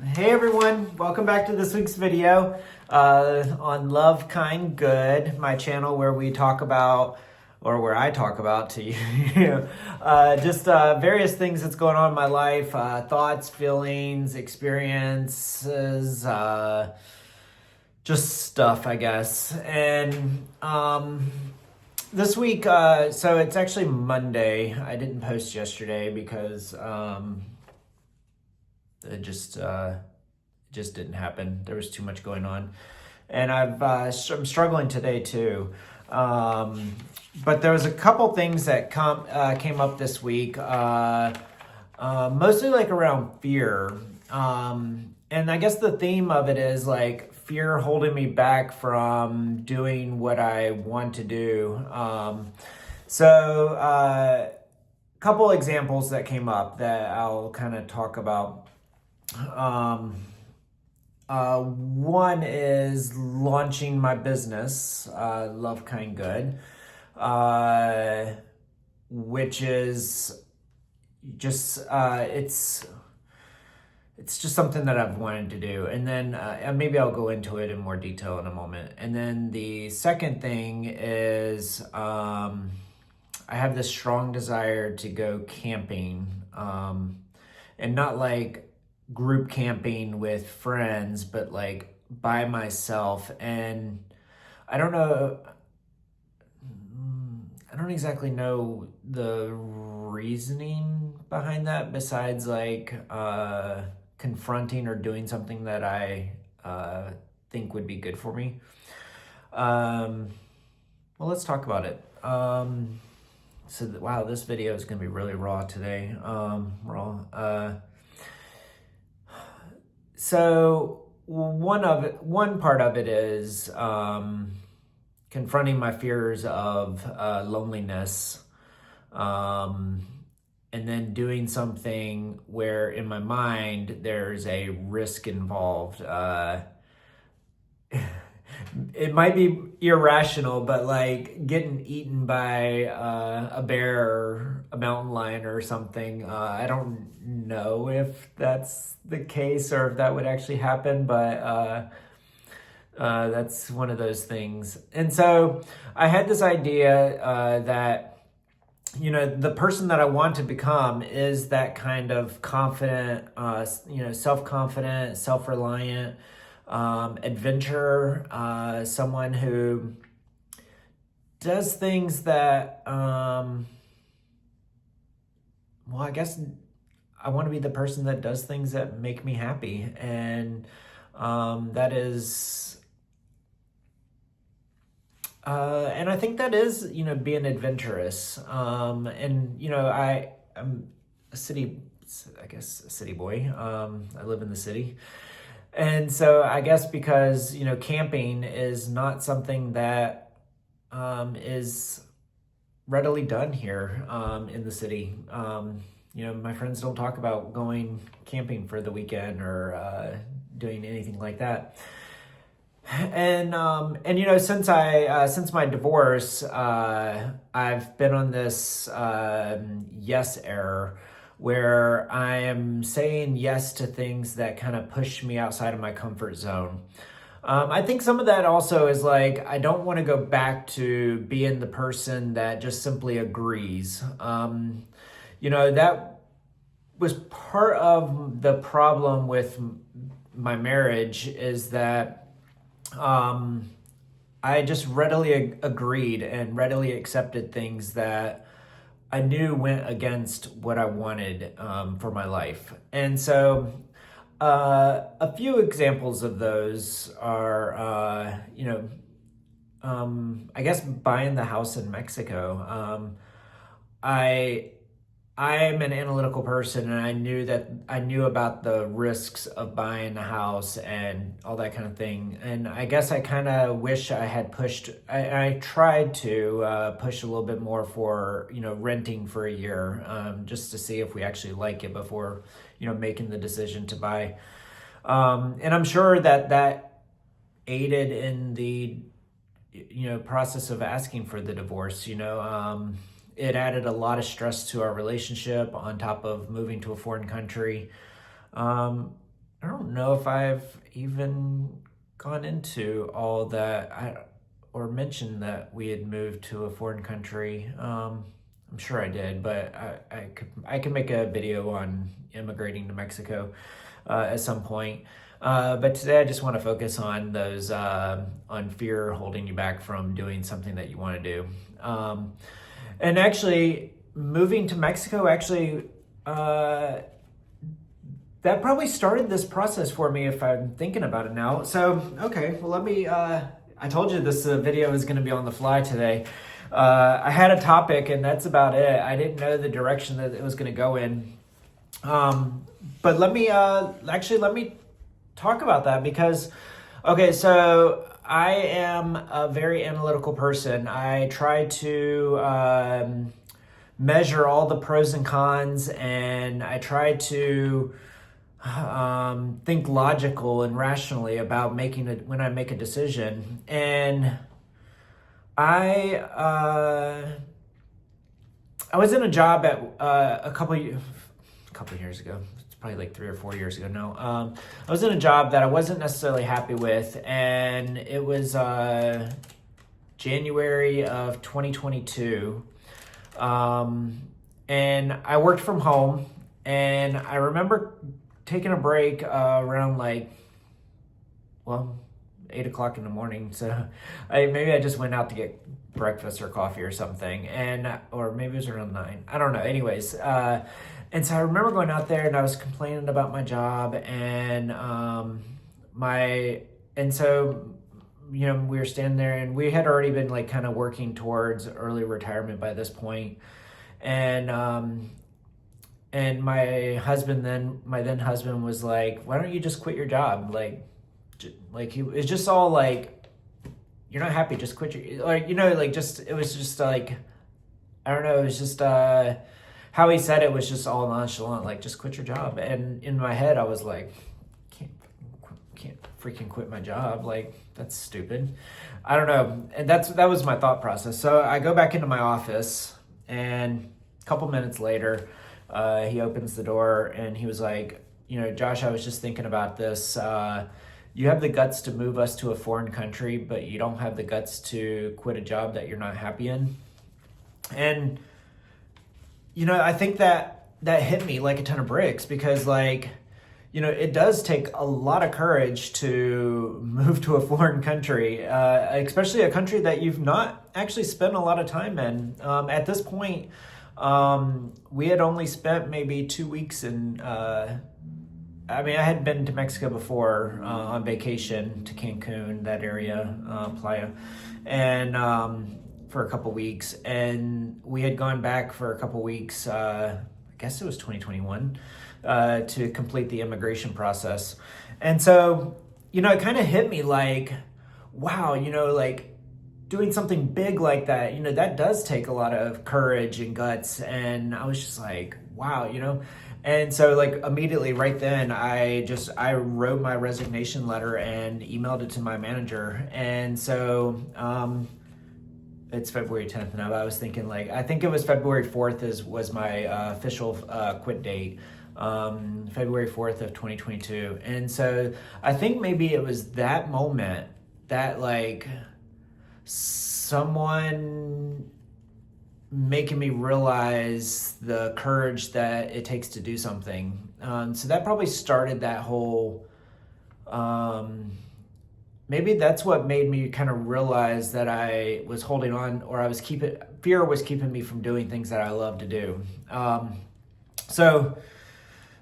Hey everyone, welcome back to this week's video on Love Kind Good, my channel where we talk about, or where I talk about to you, just various things that's going on in my life, thoughts, feelings, experiences, just stuff, I guess. And this week, so it's actually Monday. I didn't post yesterday because it just didn't happen. There was too much going on, and I'm struggling today too. But there was a couple things that came up this week, mostly like around fear. And I guess the theme of it is like fear holding me back from doing what I want to do. So a couple examples that came up that I'll kind of talk about. One is launching my business, Love Kind Good, which is just it's just something that I've wanted to do, and then maybe I'll go into it in more detail in a moment. And then the second thing is I have this strong desire to go camping, and not like group camping with friends, but like by myself. And I don't know, I don't exactly know the reasoning behind that besides like confronting or doing something that I think would be good for me. Well, let's talk about it. Wow, this video is gonna be really raw today. So one part of it is confronting my fears of loneliness, and then doing something where in my mind there's a risk involved. It might be irrational, but like getting eaten by a bear or a mountain lion or something. I don't know if that's the case or if that would actually happen, but that's one of those things. And so I had this idea that, you know, the person that I want to become is that kind of confident, self-confident, self-reliant, adventurer, someone who does things that, well, I guess I want to be the person that does things that make me happy. And that is, and I think that is, being adventurous. And, I'm a city boy. I live in the city. And so I guess because, camping is not something that is readily done here in the city. My friends don't talk about going camping for the weekend or doing anything like that. And since my divorce, I've been on this yes error where I am saying yes to things that kind of push me outside of my comfort zone. I think some of that also is like, I don't want to go back to being the person that just simply agrees. That was part of the problem with my marriage is that I just readily agreed and readily accepted things that I knew went against what I wanted for my life. And so a few examples of those are, I guess buying the house in Mexico. I'm an analytical person, and I knew about the risks of buying a house and all that kind of thing. And I guess I kind of wish I had I tried to push a little bit more for, renting for a year, just to see if we actually like it before, making the decision to buy. And I'm sure that aided in the, process of asking for the divorce. It added a lot of stress to our relationship on top of moving to a foreign country. I don't know if I've even gone into all that or mentioned that we had moved to a foreign country. I'm sure I did, but I could make a video on immigrating to Mexico at some point. But today I just want to focus on those on fear holding you back from doing something that you want to do. And actually, moving to Mexico actually. That probably started this process for me if I'm thinking about it now. So, okay, well, let me, I told you this video is going to be on the fly today. I had a topic and that's about it. I didn't know the direction that it was going to go in. But let me, let me talk about that because, okay, so I am a very analytical person. I try to measure all the pros and cons, and I try to think logical and rationally about making it when I make a decision. And I was in a job at a couple of years ago. It's probably like 3 or 4 years ago now. I was in a job that I wasn't necessarily happy with, and it was January of 2022. And I worked from home, and I remember taking a break around 8 o'clock in the morning. So maybe I just went out to get breakfast or coffee or something, or maybe it was around 9. I don't know. Anyways, and so I remember going out there and I was complaining about my job and so we were standing there and we had already been kind of working towards early retirement by this point, and my then husband was like, "Why don't you just quit your job?" He was just all like, "You're not happy, just quit your," it was just like, I don't know, it was just how he said it was just all nonchalant, like, just quit your job. And in my head I was like, can't freaking quit my job, like, that's stupid. I don't know. And that was my thought process. So I go back into my office, and a couple minutes later, he opens the door and he was like, "Josh, I was just thinking about this. You have the guts to move us to a foreign country, but you don't have the guts to quit a job that you're not happy in." And, I think that hit me like a ton of bricks because it does take a lot of courage to move to a foreign country, especially a country that you've not actually spent a lot of time in. At this point, we had only spent maybe 2 weeks in, I had been to Mexico before on vacation to Cancun, that area, Playa, and for a couple weeks. And we had gone back for a couple weeks, I guess it was 2021, to complete the immigration process. And so, it kind of hit me like, wow, doing something big like that, that does take a lot of courage and guts. And I was just like, wow, And so immediately right then, I wrote my resignation letter and emailed it to my manager. And so it's February 10th now, but I was thinking I think it was February 4th was my official quit date. February 4th of 2022. And so I think maybe it was that moment that someone making me realize the courage that it takes to do something. So that probably started that whole, maybe that's what made me kind of realize that I was holding on, or fear was keeping me from doing things that I love to do. So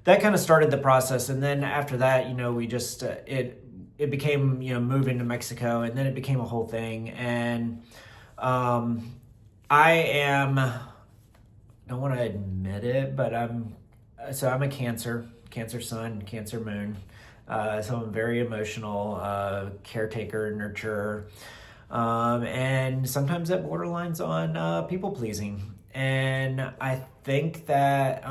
that kind of started the process. And then after that, we just, it became, moving to Mexico, and then it became a whole thing. And I don't want to admit it, but I'm a Cancer sun, Cancer moon. So I'm very emotional, caretaker, nurturer. And sometimes that borderlines on people pleasing. And I think that,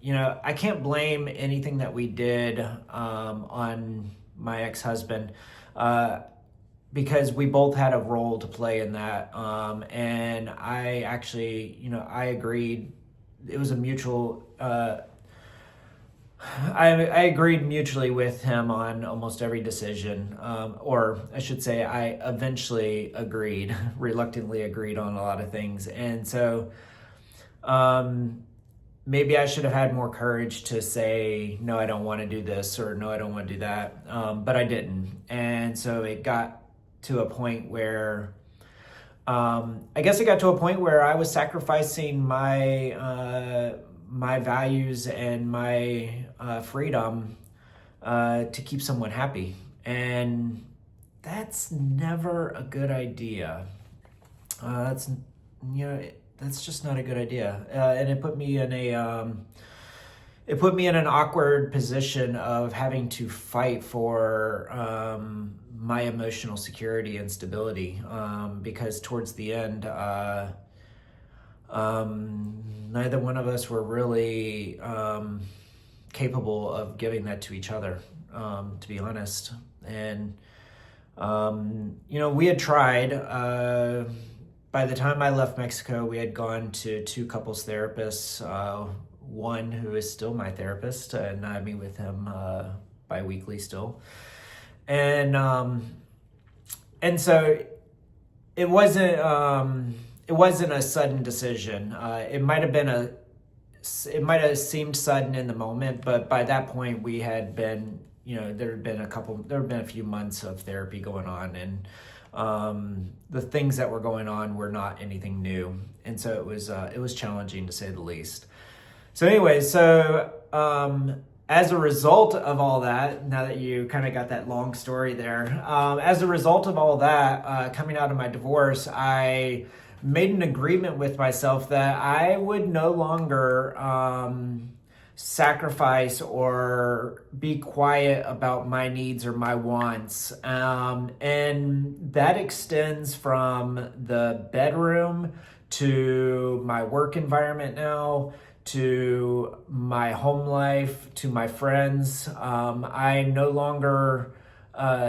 I can't blame anything that we did on my ex-husband because we both had a role to play in that. And I actually, I agreed. It was a mutual I agreed mutually with him on almost every decision, or I should say, I eventually agreed, reluctantly agreed on a lot of things, and so um, maybe I should have had more courage to say no, I don't want to do this, or no, I don't want to do that, but I didn't, and so it got to a point where. I guess it got to a point where I was sacrificing my values and my freedom to keep someone happy, and that's never a good idea. That's you know that's just not a good idea, and it put me in an awkward position of having to fight for my emotional security and stability, because towards the end, neither one of us were really capable of giving that to each other, to be honest. And we had tried. By the time I left Mexico, we had gone to two couples therapists. One who is still my therapist, and I meet with him bi-weekly still. And so it wasn't a sudden decision. It might have seemed sudden in the moment, but by that point we had been, there had been a few months of therapy going on, and the things that were going on were not anything new, and so it was challenging to say the least. So anyway, as a result of all that, now that you kind of got that long story there, as a result of all that, coming out of my divorce, I made an agreement with myself that I would no longer sacrifice or be quiet about my needs or my wants. And that extends from the bedroom to my work environment now, to my home life, to my friends. I no longer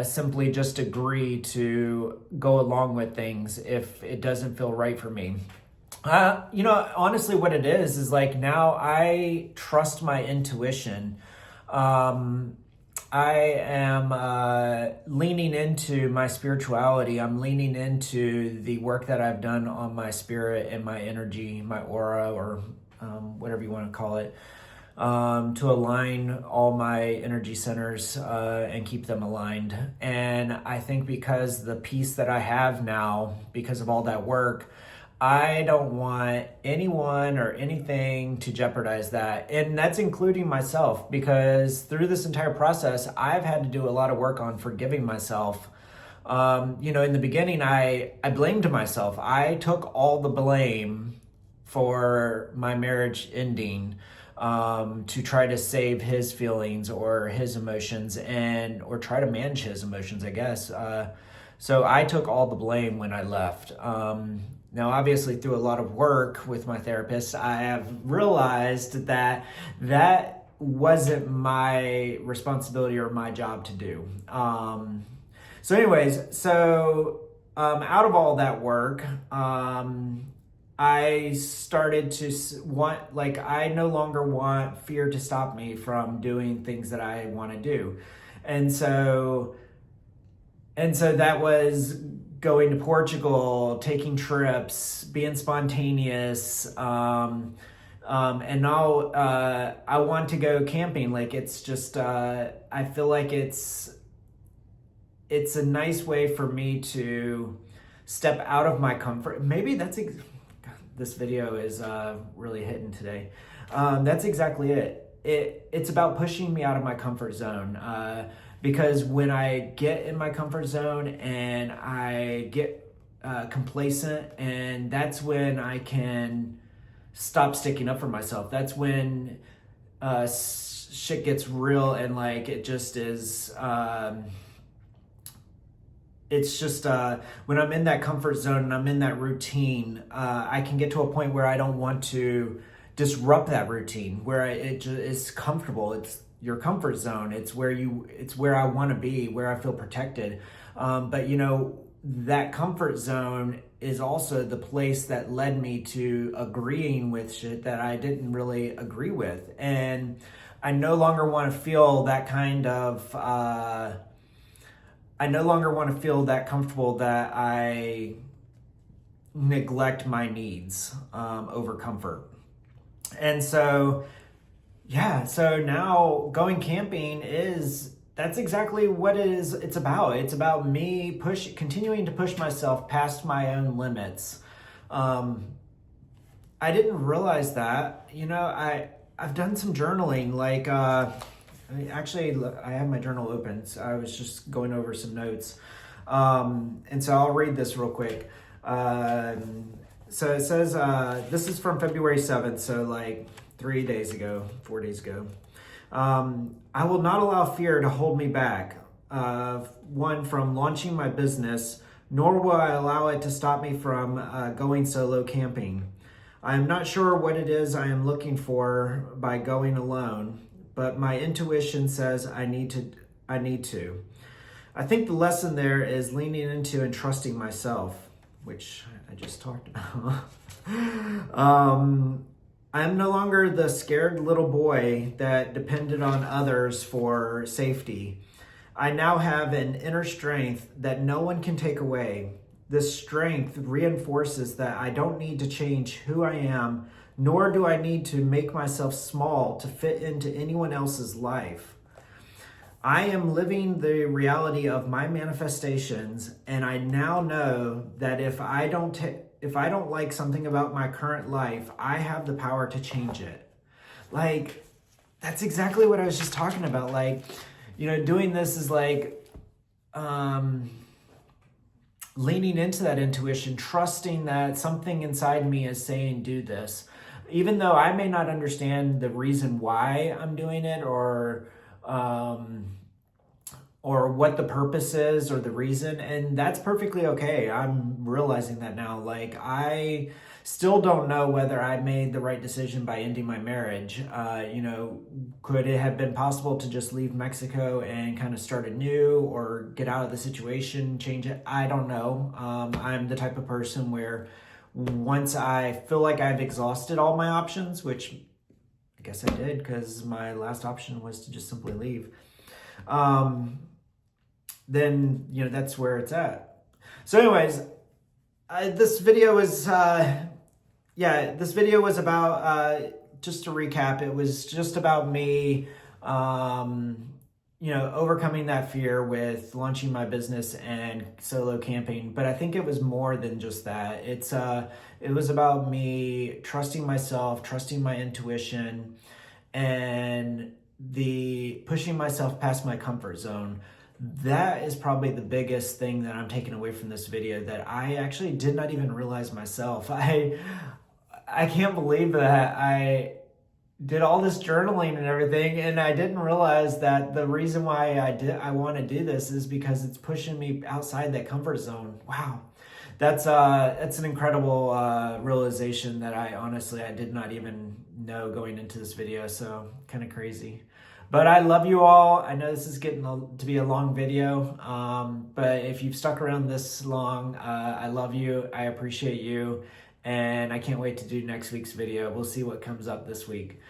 simply just agree to go along with things if it doesn't feel right for me. Honestly, what it is like now I trust my intuition. I am leaning into my spirituality. I'm leaning into the work that I've done on my spirit and my energy, my aura, or whatever you want to call it, to align all my energy centers and keep them aligned. And I think because the peace that I have now, because of all that work, I don't want anyone or anything to jeopardize that. And that's including myself, because through this entire process, I've had to do a lot of work on forgiving myself. In the beginning, I blamed myself. I took all the blame for my marriage ending, to try to save his feelings or his emotions, or try to manage his emotions, I guess. So I took all the blame when I left. Now, obviously, through a lot of work with my therapist, I have realized that wasn't my responsibility or my job to do. Out of all that work, I started to I no longer want fear to stop me from doing things that I want to do. And so that was going to Portugal, taking trips, being spontaneous. And now I want to go camping. It's just, I feel like it's a nice way for me to step out of my comfort. Maybe this video is really hitting today. That's exactly it. It's about pushing me out of my comfort zone. Because when I get in my comfort zone and I get complacent, and that's when I can stop sticking up for myself. That's when shit gets real, and it just is. It's just when I'm in that comfort zone and I'm in that routine, I can get to a point where I don't want to disrupt that routine, where it's comfortable. It's your comfort zone. It's where I want to be, where I feel protected. But that comfort zone is also the place that led me to agreeing with shit that I didn't really agree with. And I no longer want to feel that kind of, I no longer want to feel that comfortable that I neglect my needs over comfort. And so, yeah, so now going camping that's exactly what it's about. It's about me continuing to push myself past my own limits. I didn't realize that, I've done some journaling, like, actually, I have my journal open. So I was just going over some notes. And so I'll read this real quick. So it says, this is from February 7th. So like 4 days ago. I will not allow fear to hold me back. One, from launching my business, nor will I allow it to stop me from going solo camping. I am not sure what it is I am looking for by going alone, but my intuition says I need to. I think the lesson there is leaning into and trusting myself, which I just talked about. I'm no longer the scared little boy that depended on others for safety. I now have an inner strength that no one can take away. This strength reinforces that I don't need to change who I am, nor do I need to make myself small to fit into anyone else's life. I am living the reality of my manifestations, and I now know that if I don't like something about my current life, I have the power to change it. Like, that's exactly what I was just talking about. Like, doing this is like, leaning into that intuition, trusting that something inside me is saying, do this. Even though I may not understand the reason why I'm doing it or what the purpose is or the reason, and that's perfectly okay. I'm realizing that now. Like, I still don't know whether I made the right decision by ending my marriage. Could it have been possible to just leave Mexico and kind of start anew or get out of the situation, change it? I don't know. I'm the type of person where once I feel like I've exhausted all my options, which I guess I did because my last option was to just simply leave, then, that's where it's at. So anyways, this video was about, just to recap, it was just about me, overcoming that fear with launching my business and solo camping. But I think it was more than just that. It was about me trusting myself, trusting my intuition, and pushing myself past my comfort zone. That is probably the biggest thing that I'm taking away from this video that I actually did not even realize myself. I can't believe that I did all this journaling and everything, and I didn't realize that the reason why I want to do this is because it's pushing me outside that comfort zone. Wow. That's an incredible realization that I did not even know going into this video. So kind of crazy. But I love you all. I know this is getting to be a long video, but if you've stuck around this long, I love you. I appreciate you, and I can't wait to do next week's video. We'll see what comes up this week.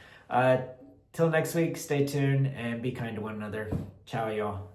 Till next week, stay tuned and be kind to one another. Ciao, y'all.